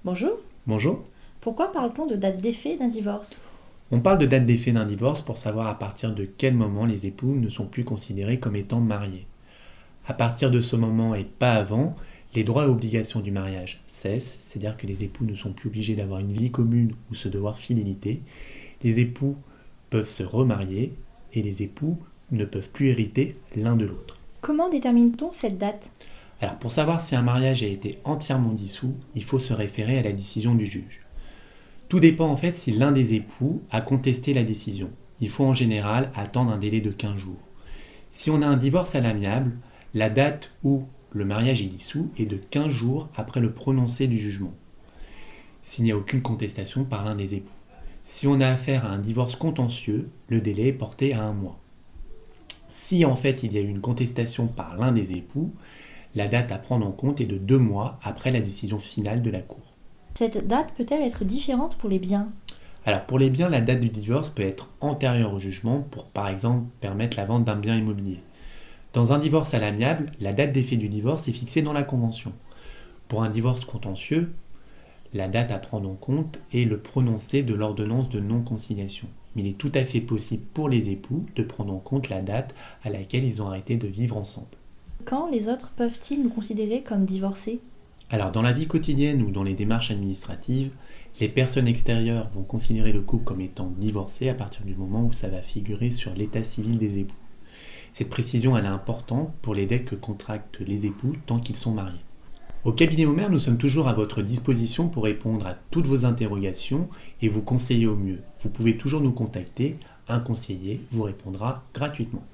Bonjour, Bonjour. pourquoi parle-t-on de date d'effet d'un divorce? On parle de date d'effet d'un divorce pour savoir à partir de quel moment les époux ne sont plus considérés comme étant mariés. À partir de ce moment et pas avant, les droits et obligations du mariage cessent, c'est-à-dire que les époux ne sont plus obligés d'avoir une vie commune ou se devoir fidélité. Les époux peuvent se remarier et les époux ne peuvent plus hériter l'un de l'autre. Comment détermine-t-on cette date? Alors pour savoir si un mariage a été entièrement dissous, il faut se référer à la décision du juge. Tout dépend en fait si l'un des époux a contesté la décision. Il faut en général attendre un délai de 15 jours. Si on a un divorce à l'amiable, la date où le mariage est dissous est de 15 jours après le prononcé du jugement, s'il n'y a aucune contestation par l'un des époux. Si on a affaire à un divorce contentieux, le délai est porté à un mois. Si en fait il y a eu une contestation par l'un des époux, la date à prendre en compte est de 2 mois après la décision finale de la Cour. Cette date peut-elle être différente pour les biens? Alors pour les biens, la date du divorce peut être antérieure au jugement pour par exemple permettre la vente d'un bien immobilier. Dans un divorce à l'amiable, la date d'effet du divorce est fixée dans la convention. Pour un divorce contentieux, la date à prendre en compte est le prononcé de l'ordonnance de non-conciliation. Mais il est tout à fait possible pour les époux de prendre en compte la date à laquelle ils ont arrêté de vivre ensemble. Quand les autres peuvent-ils nous considérer comme divorcés? Alors dans la vie quotidienne ou dans les démarches administratives, les personnes extérieures vont considérer le couple comme étant divorcé à partir du moment où ça va figurer sur l'état civil des époux. Cette précision elle est importante pour les dettes que contractent les époux tant qu'ils sont mariés. Au cabinet Omer, nous sommes toujours à votre disposition pour répondre à toutes vos interrogations et vous conseiller au mieux. Vous pouvez toujours nous contacter, un conseiller vous répondra gratuitement.